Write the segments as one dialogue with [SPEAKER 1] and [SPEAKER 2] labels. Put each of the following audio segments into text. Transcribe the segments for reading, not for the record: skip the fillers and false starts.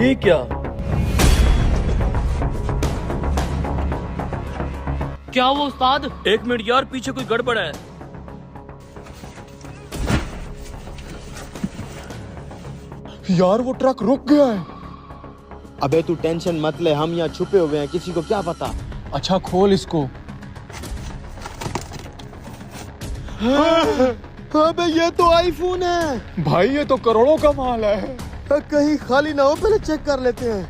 [SPEAKER 1] ये क्या?
[SPEAKER 2] क्या हुआ उस्ताद?
[SPEAKER 1] एक मिनट यार, पीछे कोई गड़बड़ है।
[SPEAKER 3] यार वो ट्रक रुक गया है।
[SPEAKER 4] अबे तू टेंशन मत ले, हम यहाँ छुपे हुए हैं, किसी को क्या पता।
[SPEAKER 3] अच्छा खोल इसको।
[SPEAKER 4] अबे ये तो आईफोन है
[SPEAKER 3] भाई ये तो करोड़ों का माल है।
[SPEAKER 4] कहीं खाली ना हो, पहले चेक कर लेते हैं।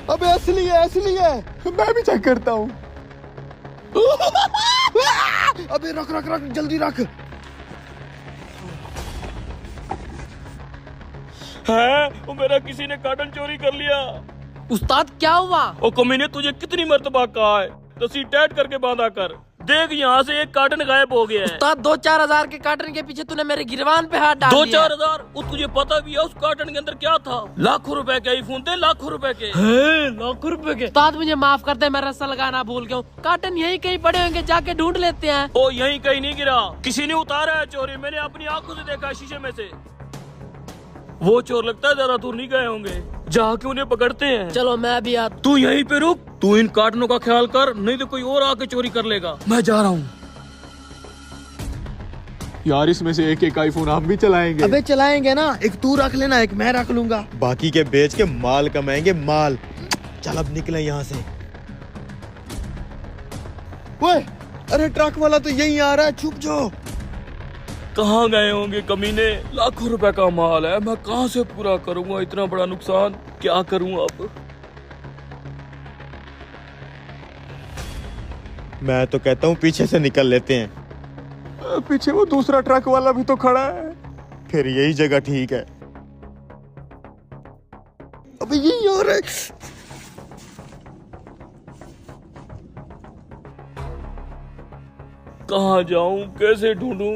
[SPEAKER 4] अबे असली है, असली है।
[SPEAKER 3] मैं भी चेक करता हूँ।
[SPEAKER 4] अबे रख रख रख, जल्दी रख।
[SPEAKER 1] है वो मेरा किसी ने कार्टन चोरी कर लिया।
[SPEAKER 2] उस्ताद क्या हुआ?
[SPEAKER 1] ओ कमीने, तुझे कितनी मर्तबा कहा है रस्सी टाइट करके बांधा कर। देख यहाँ से एक कार्टन गायब हो गया है।
[SPEAKER 2] उस्ताद 2-4 हजार के कार्टन के पीछे तूने मेरे गिरबान पे हाथ डाल दिया।
[SPEAKER 1] 2-4 हजार? वो तुझे पता भी है उस कार्टन के अंदर क्या था? लाखों रुपए के आईफोन थे, लाखों रुपए के।
[SPEAKER 2] लाखों रुपए के? उस्ताद मुझे माफ कर दे, मैं रस्सा लगाना भूल गया हूँ। कार्टन यहीं कहीं पड़े होंगे, जाके ढूंढ लेते हैं।
[SPEAKER 1] ओ यहीं कहीं नहीं गिरा, किसी ने उतारा है चोरी। मैंने अपनी आंखों से देखा शीशे में से। वो चोर लगता है ज्यादा दूर नहीं गए होंगे, जाके उन्हें पकड़ते हैं।
[SPEAKER 2] चलो मैं भी आता।
[SPEAKER 1] तू यहीं पे रुक, तू इन कार्टनों का ख्याल कर, नहीं तो कोई और आके चोरी कर लेगा। मैं जा रहा हूँ।
[SPEAKER 3] यार इसमें से एक एक आईफोन हम भी चलाएंगे।
[SPEAKER 4] अबे चलाएंगे ना, एक तू रख लेना, एक मैं रख लूंगा। बाकी के बेच के माल कमाएंगे, माल। चल अब निकले यहाँ से। ओए, अरे ट्रक वाला तो यहीं आ रहा है, छुप जाओ।
[SPEAKER 1] कहाँ गए होंगे कमीने? लाखों रुपए का माल है, मैं कहाँ से पूरा करूंगा इतना बड़ा नुकसान? क्या करूं अब?
[SPEAKER 4] मैं तो कहता हूँ पीछे से निकल लेते हैं।
[SPEAKER 3] पीछे वो दूसरा ट्रक वाला भी तो खड़ा है।
[SPEAKER 4] फिर यही जगह ठीक है। अबे यही हो रहा है।
[SPEAKER 1] कहाँ जाऊं, कैसे ढूंढूं?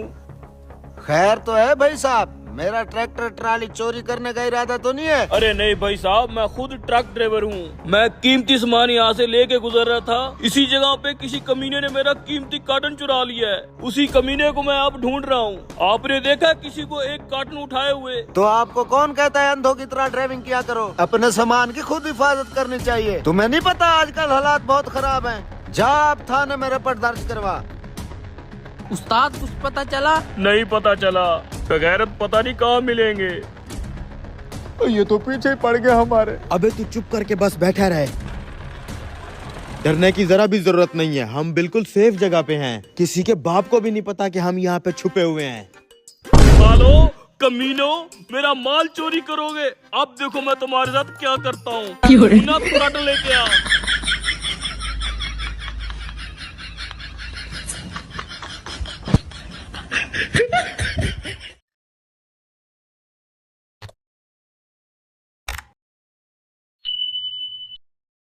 [SPEAKER 5] खैर तो है भाई साहब, मेरा ट्रैक्टर ट्राली चोरी करने का इरादा तो नहीं है?
[SPEAKER 1] अरे नहीं भाई साहब, मैं खुद ट्रक ड्राइवर हूँ। मैं कीमती सामान यहाँ से लेके गुजर रहा था, इसी जगह पे किसी कमीने ने मेरा कीमती कार्टन चुरा लिया है। उसी कमीने को मैं अब ढूंढ रहा हूँ। आपने देखा किसी को एक कार्टन उठाए हुए?
[SPEAKER 5] तो आपको कौन कहता है अंधों की तरह ड्राइविंग किया करो? अपने सामान की खुद हिफाजत करनी चाहिए। तुम्हें नहीं पता आजकल हालात बहुत खराब हैं? जा आप थाने में रिपोर्ट दर्ज करवा।
[SPEAKER 2] उस्ताद कुछ पता चला?
[SPEAKER 1] नहीं पता चला, बगैरत पता नहीं कहाँ मिलेंगे।
[SPEAKER 3] ये तो पीछे ही पड़ गए हमारे।
[SPEAKER 4] अबे तू चुप करके बस बैठा रहे, डरने की जरा भी जरूरत नहीं है। हम बिल्कुल सेफ जगह पे हैं, किसी के बाप को भी नहीं पता कि हम यहाँ पे छुपे हुए हैं।
[SPEAKER 1] सालो कमीनो, मेरा माल चोरी करोगे? अब देखो मैं तुम्हारे साथ क्या करता हूँ। कार्टन लेके आ।